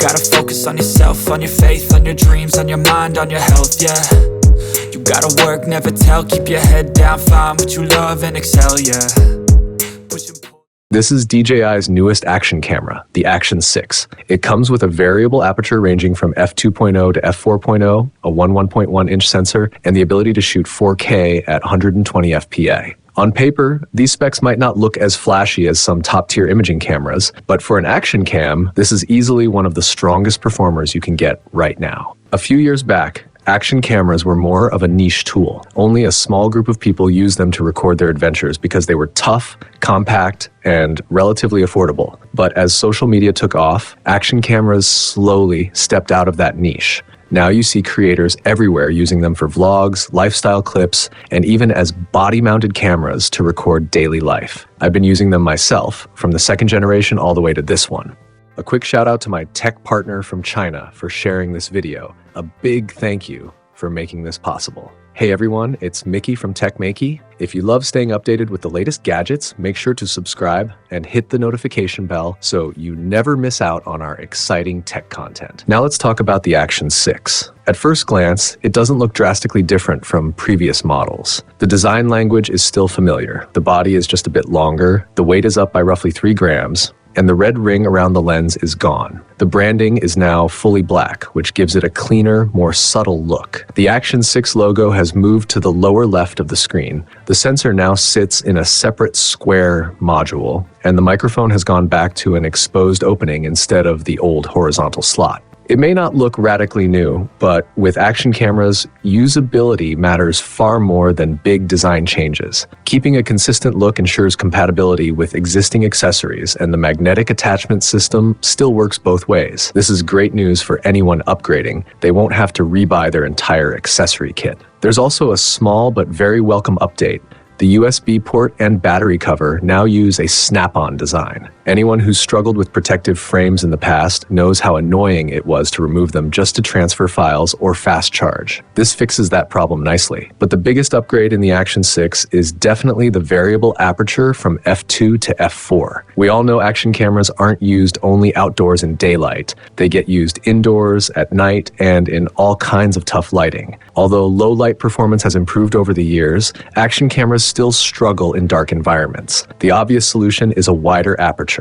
gotta focus on yourself, on your faith, on your dreams, on your mind, on your health, yeah. You gotta work, never tell, keep your head down, find what you love and excel, yeah. Push and pull. This is DJI's newest action camera, the Action 6. It comes with a variable aperture ranging from f2.0 to f4.0, a 1.1-inch sensor, and the ability to shoot 4K at 120 fpa. On paper, these specs might not look as flashy as some top-tier imaging cameras, but for an action cam, this is easily one of the strongest performers you can get right now. A few years back, action cameras were more of a niche tool. Only a small group of people used them to record their adventures because they were tough, compact, and relatively affordable. But as social media took off, action cameras slowly stepped out of that niche. Now you see creators everywhere using them for vlogs, lifestyle clips, and even as body-mounted cameras to record daily life. I've been using them myself, from the second generation all the way to this one. A quick shout out to my tech partner from China for sharing this video. A big thank you for making this possible. Hey everyone, it's Maiky from techmaiky. If you love staying updated with the latest gadgets, make sure to subscribe and hit the notification bell so you never miss out on our exciting tech content. Now let's talk about the Action 6. At first glance, it doesn't look drastically different from previous models. The design language is still familiar. The body is just a bit longer, the weight is up by roughly 3 grams, and the red ring around the lens is gone. The branding is now fully black, which gives it a cleaner, more subtle look. The Action 6 logo has moved to the lower left of the screen. The sensor now sits in a separate square module, and the microphone has gone back to an exposed opening instead of the old horizontal slot. It may not look radically new, but with action cameras, usability matters far more than big design changes. Keeping a consistent look ensures compatibility with existing accessories, and the magnetic attachment system still works both ways. This is great news for anyone upgrading. They won't have to rebuy their entire accessory kit. There's also a small but very welcome update. The USB port and battery cover now use a snap-on design. Anyone who's struggled with protective frames in the past knows how annoying it was to remove them just to transfer files or fast charge. This fixes that problem nicely. But the biggest upgrade in the Action 6 is definitely the variable aperture from f2 to f4. We all know action cameras aren't used only outdoors in daylight. They get used indoors, at night, and in all kinds of tough lighting. Although low light performance has improved over the years, action cameras still struggle in dark environments. The obvious solution is a wider aperture.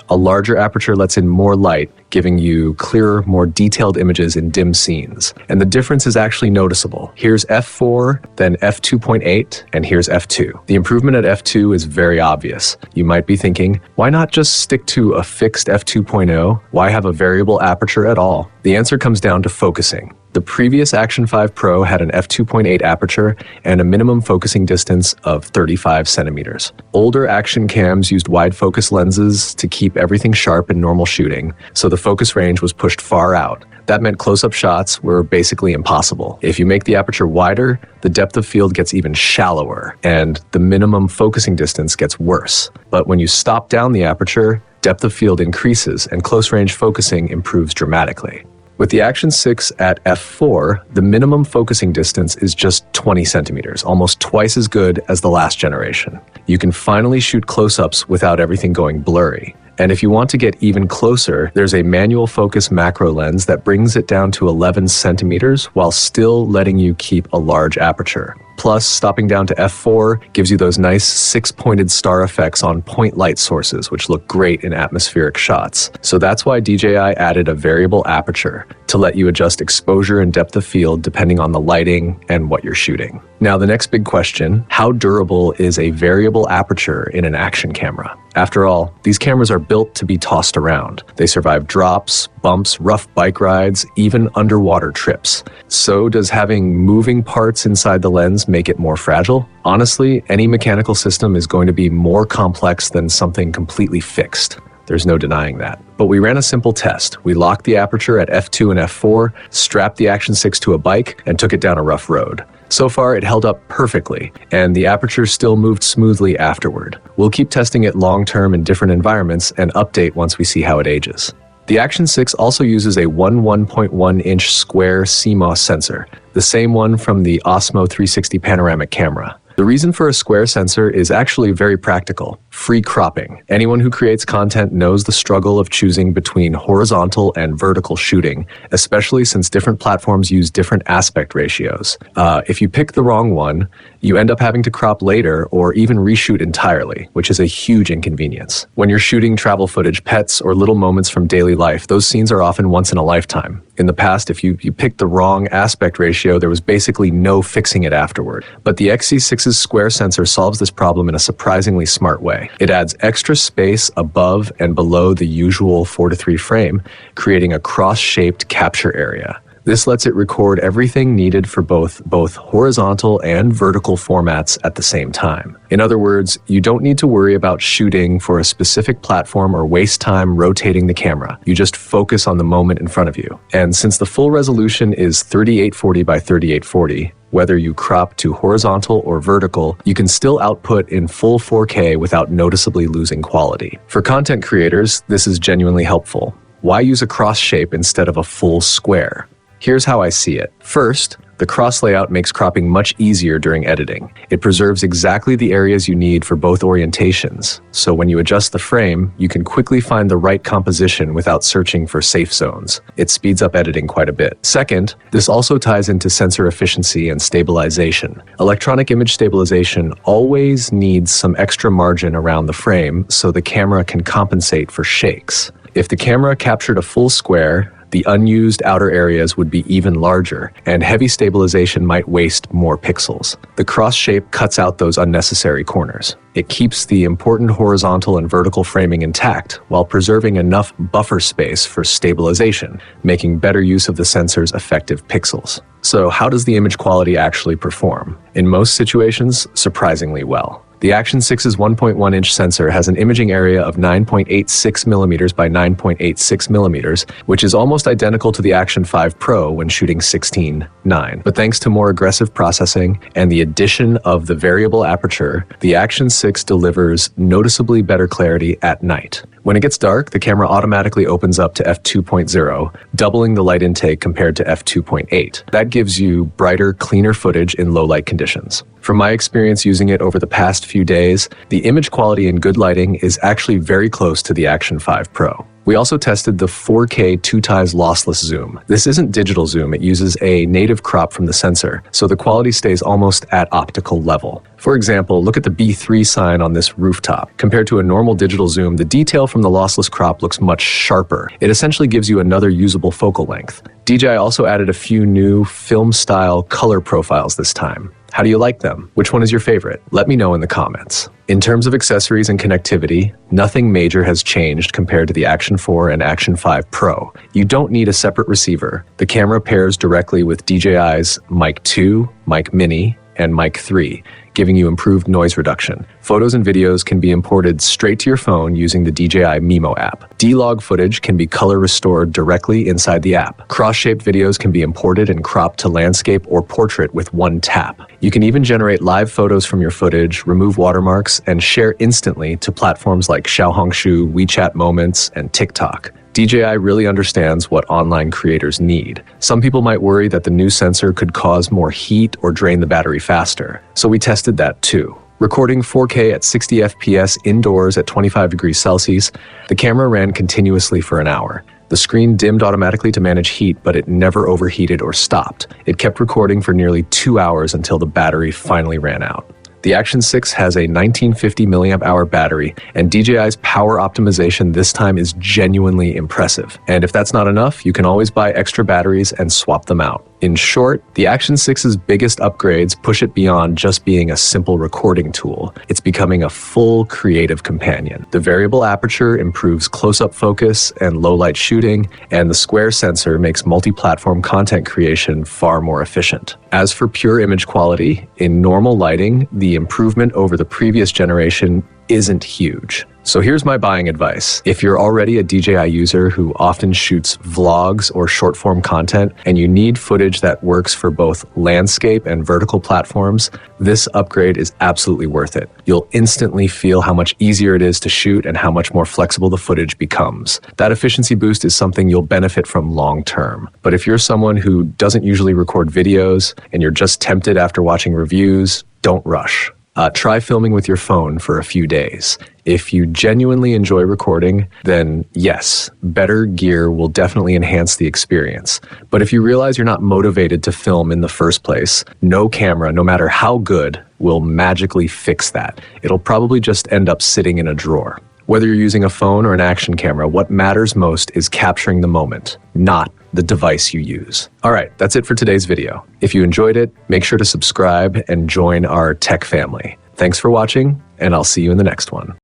A larger aperture lets in more light, giving you clearer, more detailed images in dim scenes. And the difference is actually noticeable. Here's f4, then f2.8, and here's f2. The improvement at f2 is very obvious. You might be thinking, why not just stick to a fixed f2.0? Why have a variable aperture at all? The answer comes down to focusing. The previous Action 5 Pro had an f2.8 aperture and a minimum focusing distance of 35 centimeters. Older action cams used wide focus lenses to keep everything sharp in normal shooting, so the focus range was pushed far out. That meant close-up shots were basically impossible. If you make the aperture wider, the depth of field gets even shallower, and the minimum focusing distance gets worse. But when you stop down the aperture, depth of field increases and close-range focusing improves dramatically. With the Action 6 at f4, the minimum focusing distance is just 20 centimeters, almost twice as good as the last generation. You can finally shoot close-ups without everything going blurry. And if you want to get even closer, there's a manual focus macro lens that brings it down to 11 centimeters while still letting you keep a large aperture. Plus, stopping down to f4 gives you those nice 6-pointed star effects on point light sources, which look great in atmospheric shots. So that's why DJI added a variable aperture to let you adjust exposure and depth of field depending on the lighting and what you're shooting. Now, the next big question, how durable is a variable aperture in an action camera? After all, these cameras are built to be tossed around. They survive drops, bumps, rough bike rides, even underwater trips. So does having moving parts inside the lens make it more fragile? Honestly, any mechanical system is going to be more complex than something completely fixed. There's no denying that. But we ran a simple test. We locked the aperture at f2 and f4, strapped the Action 6 to a bike, and took it down a rough road. So far, it held up perfectly, and the aperture still moved smoothly afterward. We'll keep testing it long-term in different environments and update once we see how it ages. The Action 6 also uses a 1.1-inch square CMOS sensor, the same one from the Osmo 360 panoramic camera. The reason for a square sensor is actually very practical. free cropping. Anyone who creates content knows the struggle of choosing between horizontal and vertical shooting, especially since different platforms use different aspect ratios. If you pick the wrong one, you end up having to crop later or even reshoot entirely, which is a huge inconvenience. When you're shooting travel footage, pets, or little moments from daily life, those scenes are often once in a lifetime. In the past, if you picked the wrong aspect ratio, there was basically no fixing it afterward. But the XC6's square sensor solves this problem in a surprisingly smart way. It adds extra space above and below the usual 4:3 frame, creating a cross-shaped capture area. This lets it record everything needed for both horizontal and vertical formats at the same time. In other words, you don't need to worry about shooting for a specific platform or waste time rotating the camera. You just focus on the moment in front of you. And since the full resolution is 3840 by 3840, whether you crop to horizontal or vertical, you can still output in full 4K without noticeably losing quality. For content creators, this is genuinely helpful. Why use a cross shape instead of a full square? Here's how I see it. First, the cross layout makes cropping much easier during editing. It preserves exactly the areas you need for both orientations, so when you adjust the frame, you can quickly find the right composition without searching for safe zones. It speeds up editing quite a bit. Second, this also ties into sensor efficiency and stabilization. Electronic image stabilization always needs some extra margin around the frame so the camera can compensate for shakes. If the camera captured a full square, the unused outer areas would be even larger, and heavy stabilization might waste more pixels. The cross shape cuts out those unnecessary corners. It keeps the important horizontal and vertical framing intact while preserving enough buffer space for stabilization, making better use of the sensor's effective pixels. So how does the image quality actually perform? In most situations, surprisingly well. The Action 6's 1.1-inch sensor has an imaging area of 9.86 millimeters by 9.86 millimeters, which is almost identical to the Action 5 Pro when shooting 16:9. But thanks to more aggressive processing and the addition of the variable aperture, the Action 6 delivers noticeably better clarity at night. When it gets dark, the camera automatically opens up to f2.0, doubling the light intake compared to f2.8. That gives you brighter, cleaner footage in low light conditions. From my experience using it over the past few days, the image quality in good lighting is actually very close to the Action 5 Pro. We also tested the 4K 2x lossless zoom. This isn't digital zoom, it uses a native crop from the sensor, so the quality stays almost at optical level. For example, look at the B3 sign on this rooftop. Compared to a normal digital zoom, the detail from the lossless crop looks much sharper. It essentially gives you another usable focal length. DJI also added a few new film-style color profiles this time. How do you like them? Which one is your favorite? Let me know in the comments. In terms of accessories and connectivity, nothing major has changed compared to the Action 4 and Action 5 Pro. You don't need a separate receiver. The camera pairs directly with DJI's Mic 2, Mic Mini, and Mic 3, giving you improved noise reduction. Photos and videos can be imported straight to your phone using the DJI Mimo app. D-Log footage can be color restored directly inside the app. Cross-shaped videos can be imported and cropped to landscape or portrait with one tap. You can even generate live photos from your footage, remove watermarks, and share instantly to platforms like Xiaohongshu, WeChat Moments, and TikTok. DJI really understands what online creators need. Some people might worry that the new sensor could cause more heat or drain the battery faster, so we tested that too. Recording 4K at 60 FPS indoors at 25 degrees Celsius, the camera ran continuously for an hour. The screen dimmed automatically to manage heat, but it never overheated or stopped. It kept recording for nearly 2 hours until the battery finally ran out. The Action 6 has a 1950 mAh battery, and DJI's power optimization this time is genuinely impressive. And if that's not enough, you can always buy extra batteries and swap them out. In short, the Action 6's biggest upgrades push it beyond just being a simple recording tool. It's becoming a full creative companion. The variable aperture improves close-up focus and low-light shooting, and the square sensor makes multi-platform content creation far more efficient. As for pure image quality, in normal lighting, the improvement over the previous generation isn't huge. So here's my buying advice. If you're already a DJI user who often shoots vlogs or short-form content and you need footage that works for both landscape and vertical platforms, this upgrade is absolutely worth it. You'll instantly feel how much easier it is to shoot and how much more flexible the footage becomes. That efficiency boost is something you'll benefit from long-term. But if you're someone who doesn't usually record videos and you're just tempted after watching reviews, don't rush. Try filming with your phone for a few days. If you genuinely enjoy recording, then yes, better gear will definitely enhance the experience. But if you realize you're not motivated to film in the first place, no camera, no matter how good, will magically fix that. It'll probably just end up sitting in a drawer. Whether you're using a phone or an action camera, what matters most is capturing the moment, not the device you use. All right, that's it for today's video. If you enjoyed it, make sure to subscribe and join our tech family. Thanks for watching, and I'll see you in the next one.